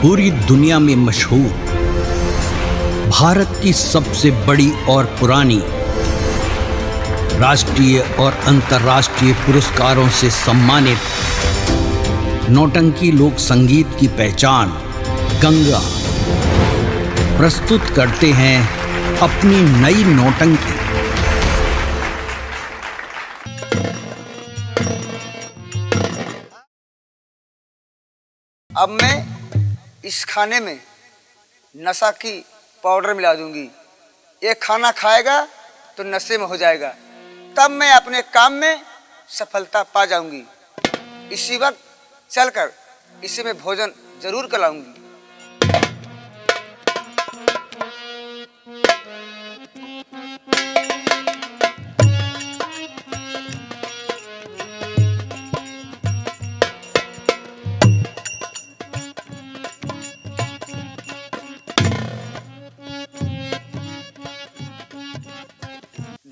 पूरी दुनिया में मशहूर, भारत की सबसे बड़ी और पुरानी, राष्ट्रीय और अंतर्राष्ट्रीय पुरस्कारों से सम्मानित नौटंकी लोक संगीत की पहचान गंगा प्रस्तुत करते हैं अपनी नई नौटंकी। अब मैं इस खाने में नशा की पाउडर मिला दूंगी। ये खाना खाएगा तो नशे में हो जाएगा, तब मैं अपने काम में सफलता पा जाऊंगी। इसी वक्त चलकर इसे मैं भोजन जरूर कराऊंगी।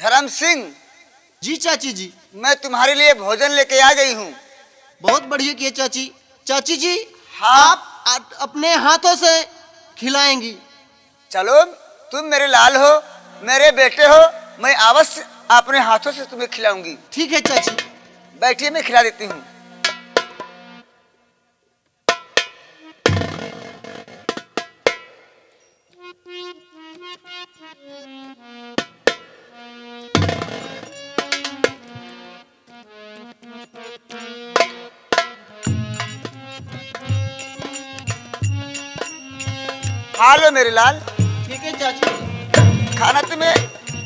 धर्म सिंह जी चाची जी, मैं तुम्हारे लिए भोजन लेके आ गई हूँ। बहुत बढ़िया किए चाची। चाची जी, हाँ? आप अपने हाथों से खिलाएंगी। चलो, तुम मेरे लाल हो, मेरे बेटे हो, मैं अवश्य अपने हाथों से तुम्हें खिलाऊंगी। ठीक है चाची। बैठिए, मैं खिला देती हूँ। हालो मेरे लाल। ठीक है चाची। खाना तुम्हें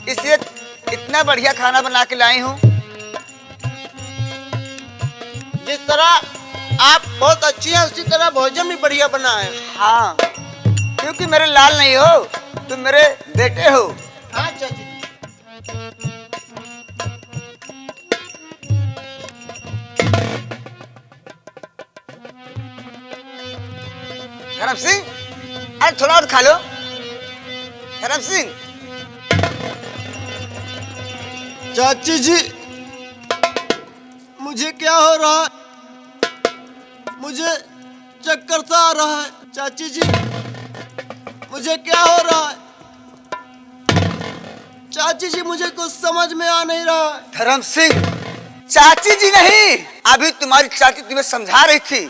इसलिए इतना बढ़िया खाना बना के लाई हूँ। जिस तरह आप बहुत अच्छी हैं, उसी तरह भोजन भी बढ़िया बना है। हाँ, क्योंकि मेरे लाल नहीं हो, तुम मेरे बेटे हो। हाँ चाची। धर्म सिंह, अरे थोड़ा और खा लो। धर्म सिंह। चाची जी, मुझे क्या हो रहा है? मुझे चक्कर सा आ रहा है। चाची जी, मुझे क्या हो रहा है? चाची जी, मुझे कुछ समझ में आ नहीं रहा है। धर्म सिंह, चाची जी नहीं, अभी तुम्हारी चाची तुम्हें समझा रही थी।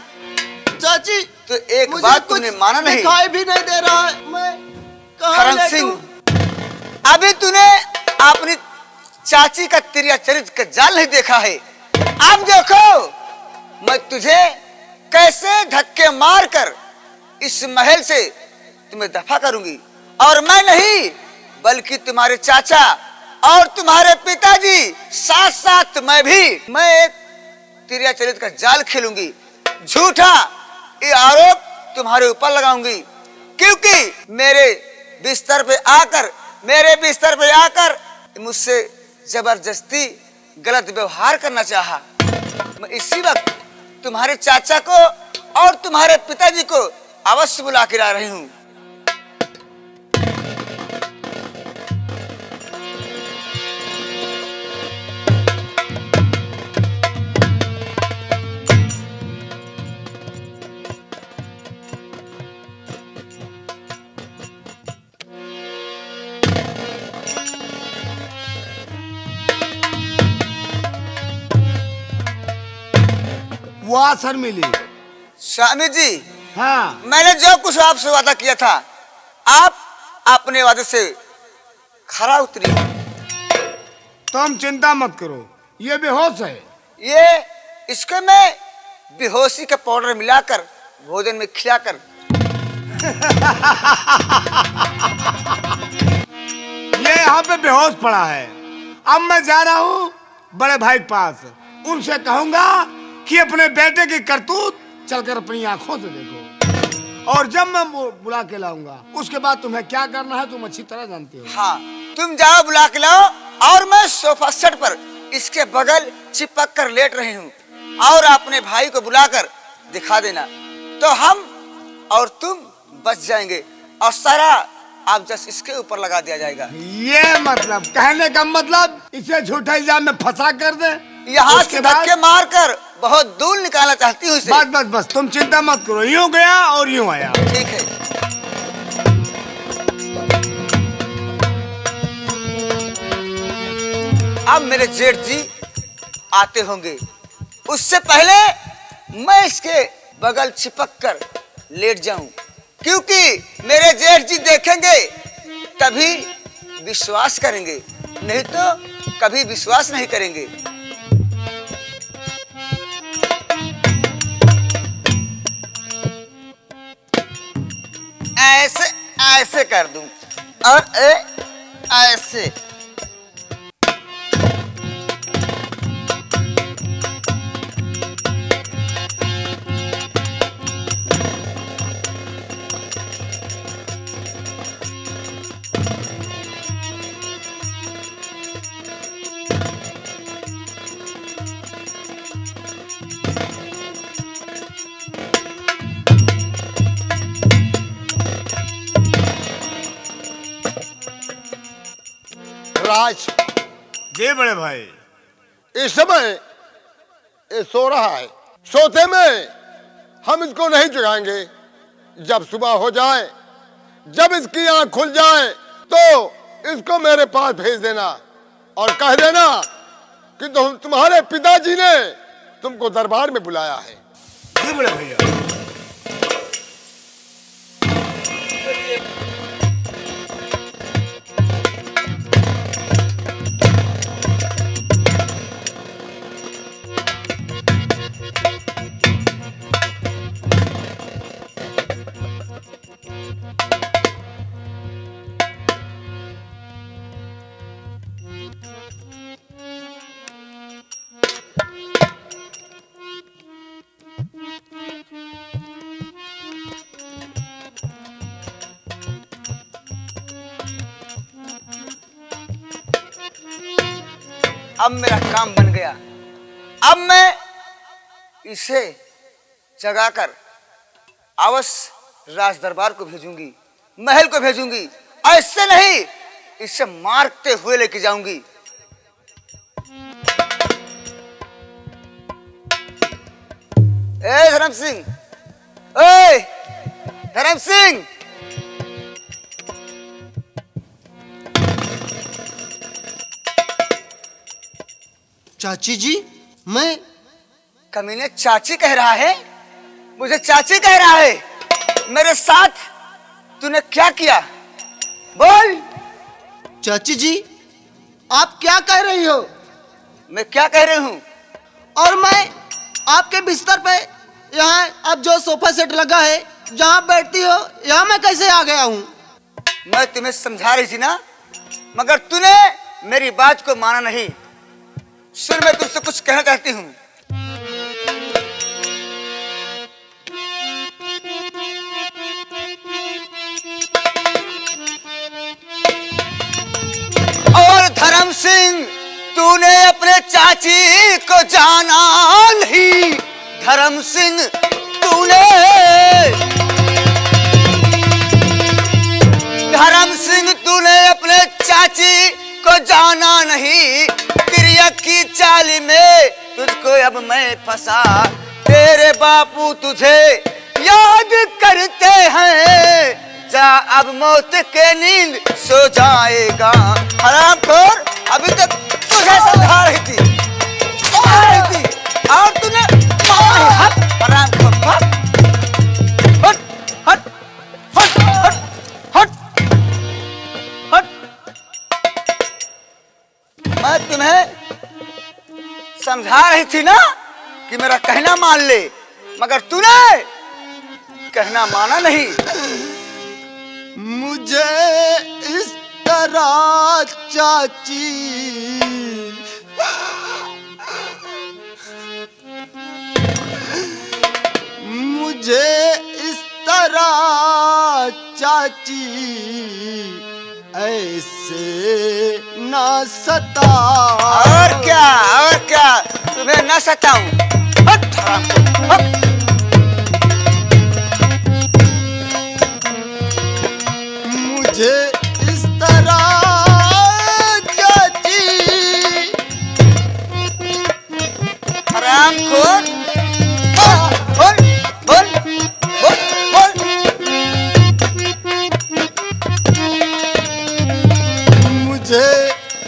चाची, तो एक बात तुमने माना नहीं। दिखाई भी नहीं दे रहा है। मैं कहाँ धर्म सिंह, अभी तूने अपनी चाची का तिरिया चरित्र का जाल नहीं देखा है। अब देखो, मैं तुझे कैसे धक्के मारकर इस महल से तुम्हें दफा करूंगी। और मैं नहीं, बल्कि तुम्हारे चाचा और तुम्हारे पिताजी, साथ साथ मैं एक तिरिया चरित्र का जाल खेलूंगी। झूठा ये आरोप तुम्हारे ऊपर लगाऊंगी, क्योंकि मेरे बिस्तर पे आकर मुझसे जबरदस्ती गलत व्यवहार करना चाहा। मैं इसी वक्त तुम्हारे चाचा को और तुम्हारे पिताजी को अवश्य बुला के ला रही हूँ। वाह सर मिली। स्वामी जी, हाँ, मैंने जो कुछ आपसे वादा किया था, आप अपने वादे से खरा उतरी। तुम चिंता मत करो, ये बेहोश है। इसको मैं बेहोशी का पाउडर मिलाकर भोजन में खिलाकर ये यहाँ पे बेहोश पड़ा है। अब मैं जा रहा हूँ बड़े भाई के पास, उनसे कहूंगा कि अपने बेटे की करतूत चलकर अपनी आंखों से देखो, और जब मैं बुला के लाऊंगा उसके बाद तुम्हें क्या करना है तुम अच्छी तरह जानते हो। हाँ, तुम जाओ, बुला के लाओ, और मैं सोफा सेट पर इसके बगल चिपक कर लेट रही हूँ, और अपने भाई को बुलाकर दिखा देना, तो हम और तुम बच जाएंगे, और सारा आप जस्ट इसके ऊपर लगा दिया जाएगा। ये मतलब कहने का मतलब इसे झूठा इल्जाम में फंसा कर दे, यहाँ से धक्के मार कर बहुत दूर निकालना चाहती हूँ इसे। बस तुम चिंता मत करो, यूं गया और यूं आया। अब मेरे जेठ जी आते होंगे, उससे पहले मैं इसके बगल चिपक कर लेट जाऊं, क्योंकि मेरे जेठ जी देखेंगे तभी विश्वास करेंगे, नहीं तो कभी विश्वास नहीं करेंगे। ऐसे ऐसे कर दूं और ऐसे। राज, जी बड़े भाई। इस समय ये सो रहा है, सोते में हम इसको नहीं जगाएंगे। जब सुबह हो जाए, जब इसकी आंख खुल जाए तो इसको मेरे पास भेज देना और कह देना कि तुम्हारे पिताजी ने तुमको दरबार में बुलाया है। जी बड़े भैया। अब मेरा काम बन गया। अब मैं इसे जगाकर अवश्य राज दरबार को भेजूंगी, महल को भेजूंगी। ऐसे नहीं, इसे मारते हुए लेके जाऊंगी। ए धर्म सिंह, ओए धर्म सिंह, चाची जी, मैं कमीने चाची कह रहा है, मुझे चाची कह रहा है। मेरे साथ तूने क्या किया, बोल। चाची जी, आप क्या कह रही हो? मैं क्या कह रही हूँ? और मैं आपके बिस्तर पे यहाँ अब जो सोफा सेट लगा है जहाँ बैठती हो, यहाँ मैं कैसे आ गया हूँ? मैं तुम्हें समझा रही थी ना, मगर तूने मेरी बात को माना नहीं। सुन, मैं तुमसे कुछ कहना चाहती हूँ। और धर्म सिंह, तूने अपने चाची को जाना नहीं। धर्म सिंह, तूने अपने चाची को जाना नहीं। क्रिया की चाल में तुझको अब मैं फंसा। तेरे बापू तुझे याद करते हैं। जा अब मौत के नींद सो जाएगा। हरामखोर, अभी तक तुझे समझा रही थी और तूने हरामखोर, हट हट हट हट हट हट। मैं तुम्हें समझा रही थी ना कि मेरा कहना मान ले, मगर तूने कहना माना नहीं। मुझे इस तरह चाची, मुझे इस तरह चाची ऐसे ना सता। और क्या तुम्हें न सताऊं? हट हरामखोर, हट। मुझे इस तरह चाची, हरामखोर, बोल बोल बोल बोल। मुझे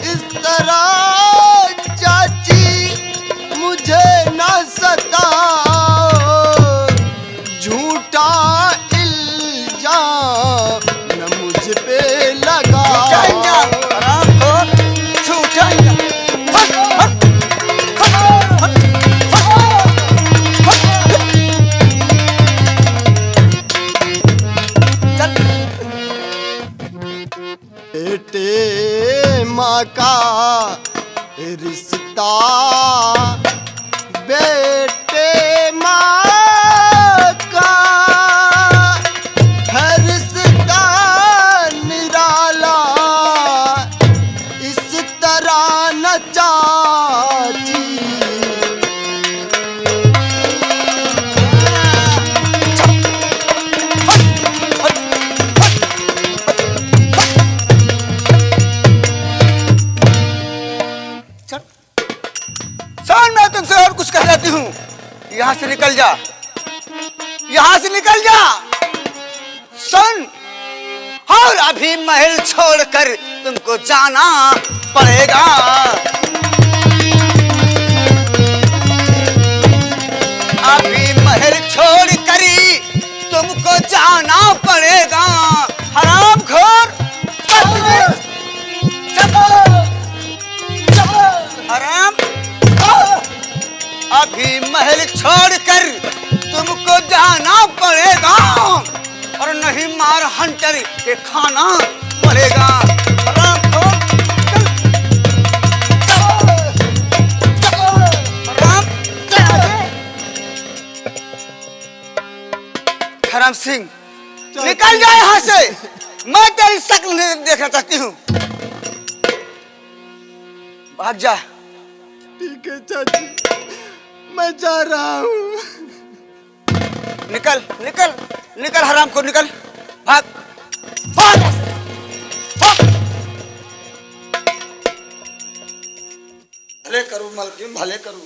इस तरह का रिश्ता बेटे माँ का है रिश्ता निराला इस तरह न चाची। सुन, मैं तुमसे और कुछ कहलाती हूँ। यहाँ से निकल जा, यहाँ से निकल जा। सुन, और अभी महल छोड़कर तुमको जाना पड़ेगा। अभी महल छोड़कर ही तुमको जाना पड़ेगा। हरामखोर, हराम, अभी महल छोड़कर तुमको जाना पड़ेगा और नहीं मार हंटर के खाना पड़ेगा। हरामखोर, हराम सिंह, निकल जा यहाँ से। मैं तेरी शक्ल नहीं देखना चाहती हूँ। भाग जा। ठीक है चाची, मैं जा रहा हूँ। निकल निकल निकल, हराम को निकल, भाग भाग भाग। भले करूँ मलकिन, भले करूँ।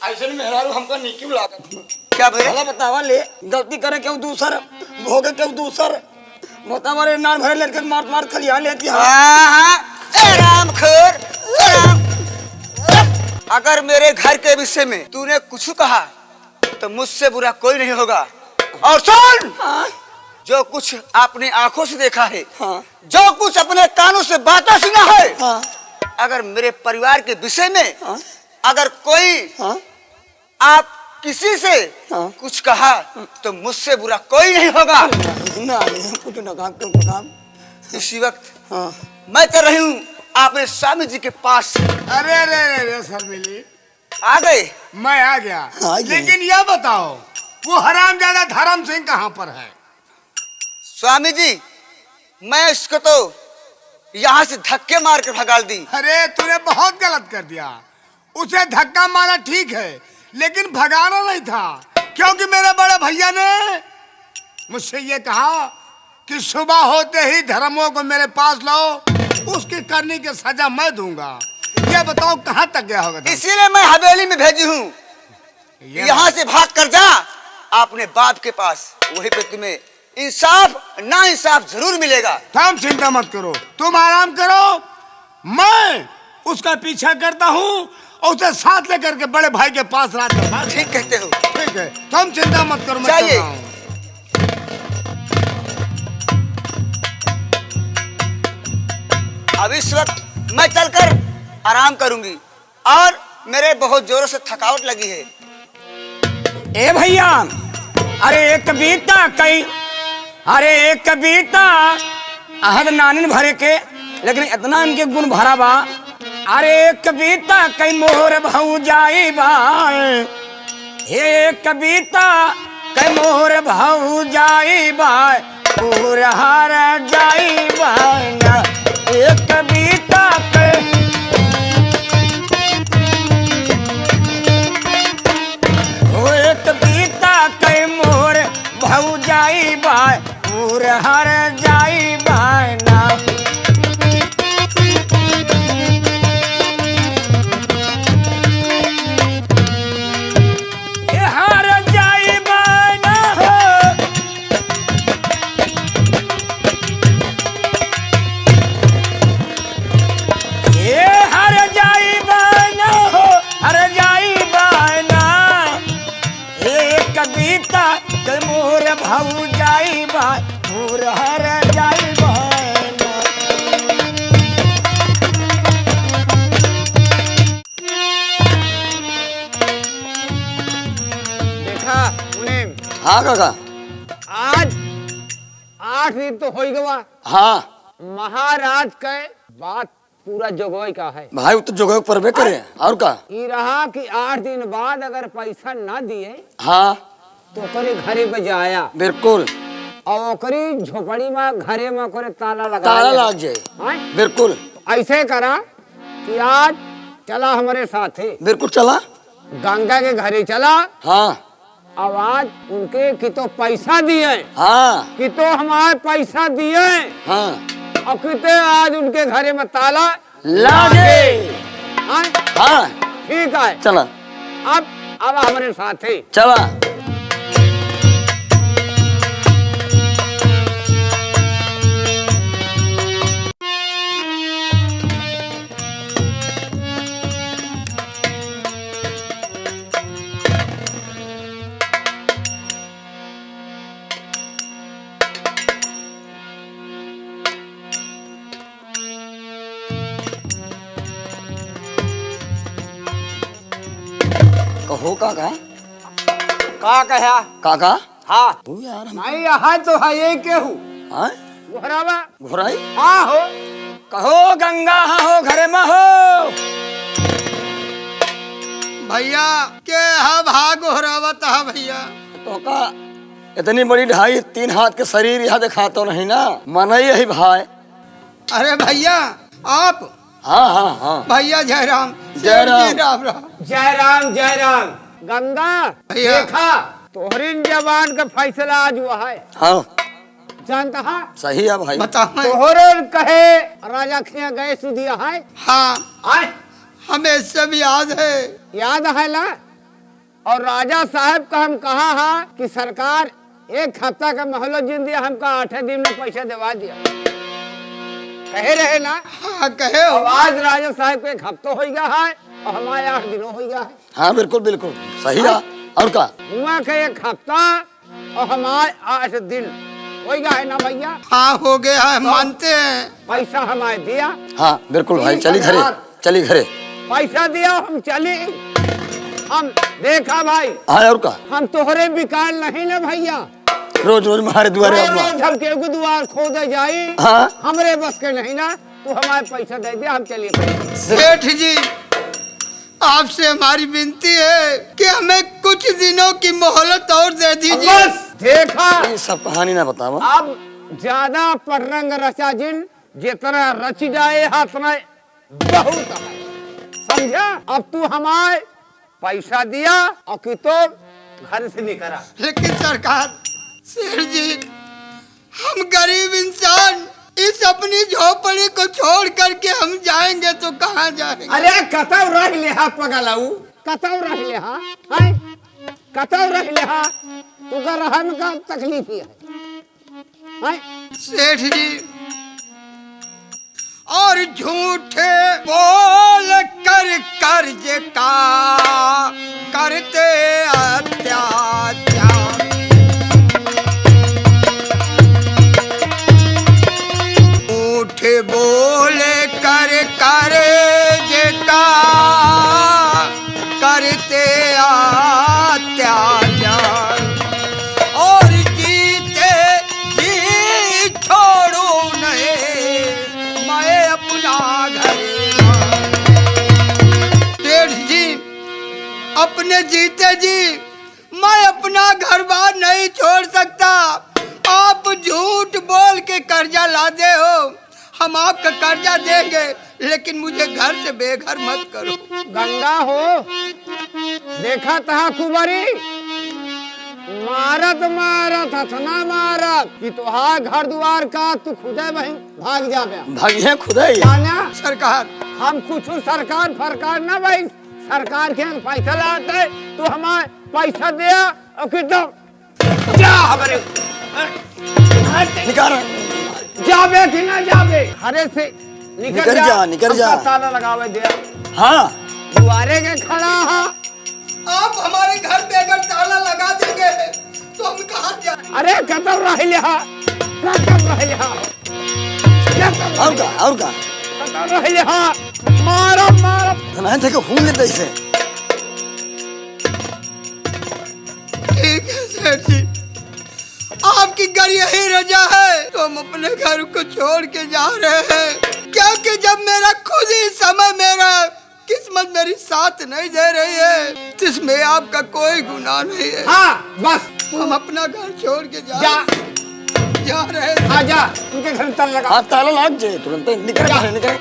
ऐसे मेहरारू हमको नहीं क्यों लागत। क्या भैया? भला बतावा ले, गलती करे क्यों दूसर, भोगे क्यों दूसर, बतावा रे नान भरे लड़के मार मार खलिया लेती है। रामखोर, अगर मेरे घर के विषय में तूने कुछ कहा तो मुझसे बुरा कोई नहीं होगा। और सुन, जो कुछ आपने आंखों से देखा है, जो कुछ अपने कानों से बातें सुना है, अगर मेरे परिवार के विषय में अगर कोई आप किसी से कुछ कहा तो मुझसे बुरा कोई नहीं होगा। कुछ न काम क्यों काम। इसी वक्त मैं चल रही हूँ आपने स्वामी जी के पास। अरे अरे अरे सर मिली, आ गए? मैं आ गया। लेकिन यह बताओ, वो हरामजादा धर्म सिंह कहाँ पर है? स्वामी जी, मैं इसको तो यहाँ से धक्के मार कर भगाल दी। अरे तूने बहुत गलत कर दिया। उसे धक्का मारा ठीक है, लेकिन भगाना नहीं था, क्योंकि मेरे बड़े भैया ने मुझसे ये कहा कि सुबह होते ही धर्मों को मेरे पास लाओ, उसकी करने की सजा मैं दूंगा। ये बताओ कहाँ तक गया होगा? इसीलिए मैं हवेली में भेजी हूँ। यहाँ से भाग कर जा अपने बाप के पास, वहीं पे तुम्हें इंसाफ ना इंसाफ जरूर मिलेगा। तुम चिंता मत करो, तुम आराम करो, मैं उसका पीछा करता हूँ और उसे साथ लेकर के बड़े भाई के पास रात को। ठीक कहते हो। ठीक है, तुम चिंता मत करो, मैं चल रहा हूँ। अब इस वक्त मैं चलकर आराम करूंगी और मेरे बहुत जोरों से थकावट लगी है। ए भैया, अरे एक कविता कई, अरे एक कविता अहद नानिन भरे के, लेकिन इतना इनके गुण भरा बा। अरे एक कविता कई मोहर भाऊ जाई बा, एक कविता कई मोहर भाऊ जाई बा, पूर हार जाई बा। एक कविता कई कविता कई मोर भाऊ जाई बाय, पूर हर जाई बाय ना। ये हर जाई बाय ना हो, ये हर जाई बाय ना हो, हर जाई बाय ना। एक कविता के मोर भाऊ जाई बाय, मोर हर जाई बाय ना। देखा मुनीम, हाँ काका। आज 8 दिन तो हो गवा। हाँ महाराज के बात पूरा जोगोई का है। भाई वो तो जोगो पर बे करे और का ये रहा कि 8 दिन बाद अगर पैसा ना दिए हाँ तो करे घरे पे जाया बिल्कुल और ओकरी झोपड़ी में घरे में ओकरे ताला लगा ताला लग जाए हाँ? बिल्कुल ऐसे करा कि आज चला हमारे साथ बिल्कुल चला गंगा के घरे चला। हाँ अब आज उनके कि तो पैसा दिए हाँ कि तो हमारे पैसा दिए हाँ और किते आज उनके घरे में ताला लागे हाँ? हाँ ठीक है चला अब हमारे साथ ही चला कहो काका का कहा काका हाँ तू यार हम नहीं यहाँ तो है ये केहू हाँ घोरावा घोराई हाँ हो कहो गंगा हाँ हो घरे में हो भैया के हा भाग घोरावत हा भैया। तो का इतनी बड़ी 2.5-3 हाथ के शरीर यहाँ दिखा तो नहीं ना मन ही यही भाई अरे भैया आप हाँ हाँ हाँ भैया जयराम जय राम। राम राम। जय राम गंगा भैया। देखा तोहरीन जवान का फैसला आज हुआ है हाँ जानता है सही है भाई बताओ तोहरे कहे राजा खिया गए सुधिया है हाँ आए हमें सब याद है। याद है ना और राजा साहब का हम कहा है कि सरकार 1 हफ्ता का मोहलत जिन दिया हमका 8 दिन में पैसा दिवा दिया कहे रहे ना। हाँ कहे हो। अब आज राजा साहब को 1 हफ्ता हो गया है और हमारे 8 दिनों हो गया है हाँ बिल्कुल बिल्कुल सही है और का हुआ के 1 हफ्ता और हमारे 8 दिन हो गया है ना भैया। हाँ हो गया है मानते हैं। पैसा हमारे दिया हाँ बिल्कुल भाई चली घरे चली घरे पैसा दिया हम चले हम देखा भाई हाँ और का हम तोहरे बिकार नहीं ना भैया रोज रोज हमारे दुआरे अपना रोज हम केहू के द्वार खोदे जाई हाँ हमरे बस के नहीं ना तू हमारे पैसा दे दिया हम चलिए सेठ जी आपसे हमारी विनती है कि हमें कुछ दिनों की मोहलत और दे दीजिए। बस देखा ये सब कहानी ना बतावा अब ज्यादा पटरंग रचा जिन जितना रच जाए हाथ में बहुत है समझा। अब तू हमारे पैसा दिया और कि तो घर से निकला। लेकिन सरकार सेठ जी हम गरीब इंसान इस अपनी झोपड़ी को छोड़ करके हम जाएंगे तो कहाँ जाएंगे। अरे कतव रह ले हा पगलाऊ कतव रह ले हा हैं कतव रह ले हा तू का रहन का तकलीफ ही है सेठ जी और झूठे बोल कर कर्ज का करते अत्याचार झूठे बोल कर कर्ज का करते अत्याचार और जीते जी छोड़ो नहीं मैं अपना घर। सेठ जी अपने जीते जी मैं अपना घर बार नहीं छोड़ सकता। आप झूठ बोल के कर्जा लादे हो हम आपका कर्जा देंगे लेकिन मुझे घर से बेघर मत करो। गंगा हो देखा था कुबरी मारत मारत हथना मारत कि तुहार घर द्वार का तू खुदे वहीं भाग जा गया भागिया खुदा ही जाना सरकार हम कुछ सरकार फरकार ना भाई सरकार के पैसा लाते तू हमारे पैसा दिया और कि तो जा हमारे निकाल जाबे कि ना जाबे घरे से निकल जा निकल जा हमका ताला लगावे दिया हाँ दुआरे के खड़ा है। आप हमारे घर पे अगर ताला लगा देंगे तो हम कहाँ जाएं? अरे कतव रह लिहा कतव रह लिहा और का कतव रह लिहा मारो मारो नहीं थे कि खून लेते इसे ठीक है सेठ जी आपकी घर यही रजा है तो हम अपने घर को छोड़ के जा रहे हैं, क्योंकि जब मेरा खुद ही समय मेरा किस्मत मेरी साथ नहीं दे रही है, जिसमें आपका कोई गुनाह नहीं है। हाँ बस हम अपना घर छोड़ के जा रहे हैं। आ जा, उनके घर में ताला लगा। हाँ ताला लाग जाए तुरंत निकल बाहर निकल।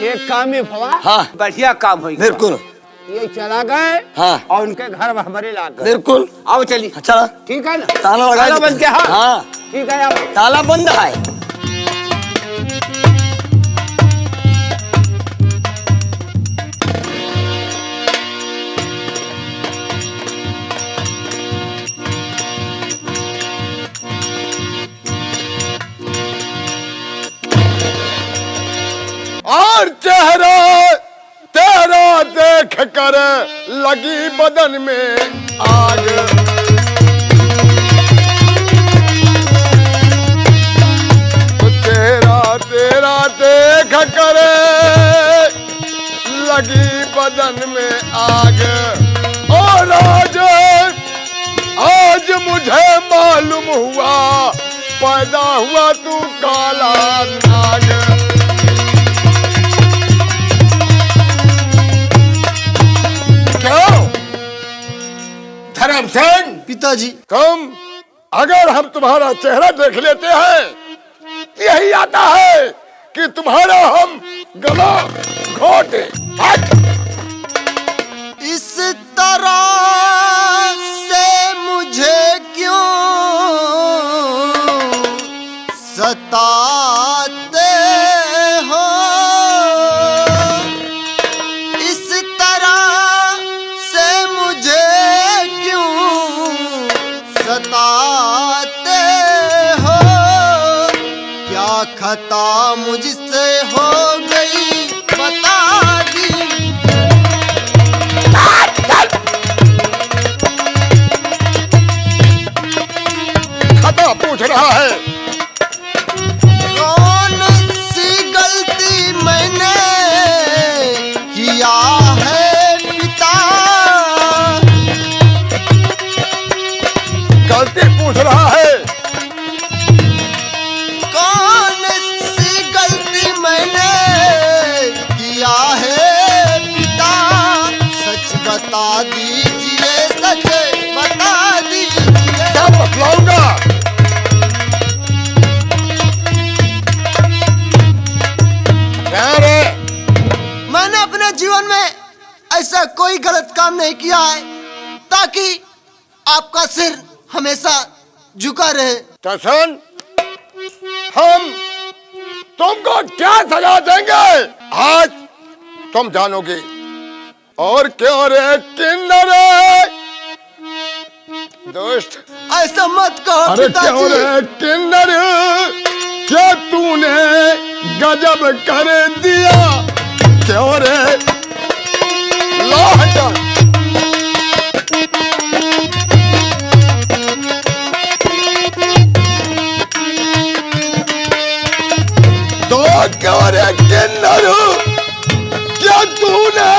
ये काम ही फवा हाँ बढ़िया काम हुई। बिल्कुल ये चला गए हाँ और उनके घर में हमारे ला गए। बिल्कुल आओ चलिए, चला ठीक है ना? ताला लगा ताला बंद के। हाँ हाँ ठीक है, आओ। ताला बंद है। और चेहरा तेरा देख कर लगी बदन में आग, तेरा देख कर लगी बदन में आग। और आज मुझे मालूम हुआ पैदा हुआ तू काला नाग। क्यों धर्मसेन पिताजी, तुम, अगर हम तुम्हारा चेहरा देख लेते हैं यही आता है कि तुम्हारा हम गला घोटे। इस तरह से मुझे क्यों सताते हो, इस तरह से मुझे क्यों सताते हो, क्या खता मुझसे हो गई बता दी। खता पूछ रहा है। कौन सी गलती मैंने किया है पिता, गलती पूछ रहा है। कौन सी गलती मैंने किया है पिता, सच बता दीजिए, सच बता दीजिए। क्या बतलाऊंगा? क्या रे? मैंने अपने जीवन में ऐसा कोई गलत काम नहीं किया है ताकि आपका सिर हमेशा झुका रहे। टसन, हम तुमको क्या सजा देंगे आज तुम जानोगे। और क्यों रे किन्नर दोस्त, ऐसा मत कहो अरे क्यों पिताजी। रे किन्नर, क्या तूने गजब कर दिया। क्यों रे लाहटा, तो क्यों रे किन्नर, क्या तूने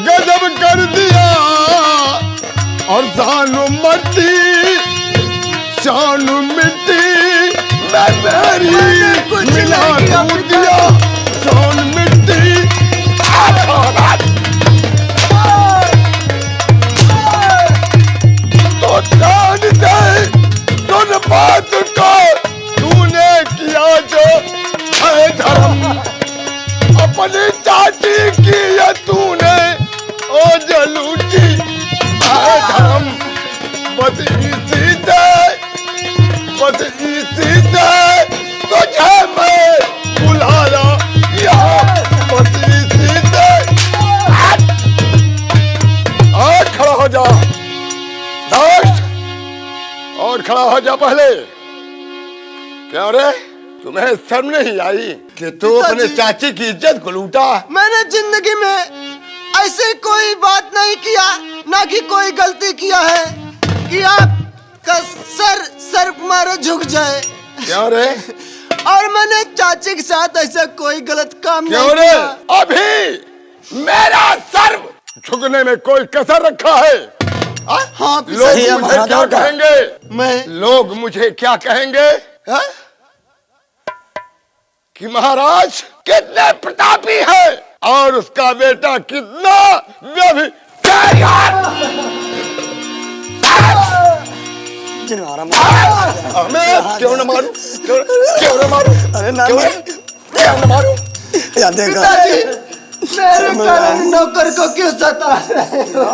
गजब कर दिया। और जानू मट्टी जानू मिट्टी मैं मेरी कुछ मिला नहीं किया दूं दिया। जान मिट्टी तो जान दे, सुन बात को, तूने किया जो है धर्म, अपनी चाची की है तूने ओ जलूटी है धर्म। बस इसी से तुझे मैं बुलाया यहाँ, बस इसी से। और खड़ा हो जा दोस्त, और खड़ा हो जा पहले। क्या रे, तुम्हें शर्म नहीं आई कि तू अपने चाची की इज्जत को लूटा। मैंने जिंदगी में ऐसे कोई बात नहीं किया, ना कि कोई गलती किया है कि आपका सर मारे झुक जाए। क्या रे, और मैंने चाची के साथ ऐसा कोई गलत काम नहीं क्यों रे, किया। अभी मेरा सर झुकने में कोई कसर रखा है। हाँ लोग मुझे क्या कहेंगे? मैं लोग मुझे क्या कहेंगे? हाँ? कि महाराज कितने प्रतापी है और उसका बेटा कितना व्यभिचारी है। मैं क्यों न मारूं? क्यों न मारूं? अरे ना क्यों न मारूं? या देखो मेरे कारण नौकर को क्यों सता रहे हो?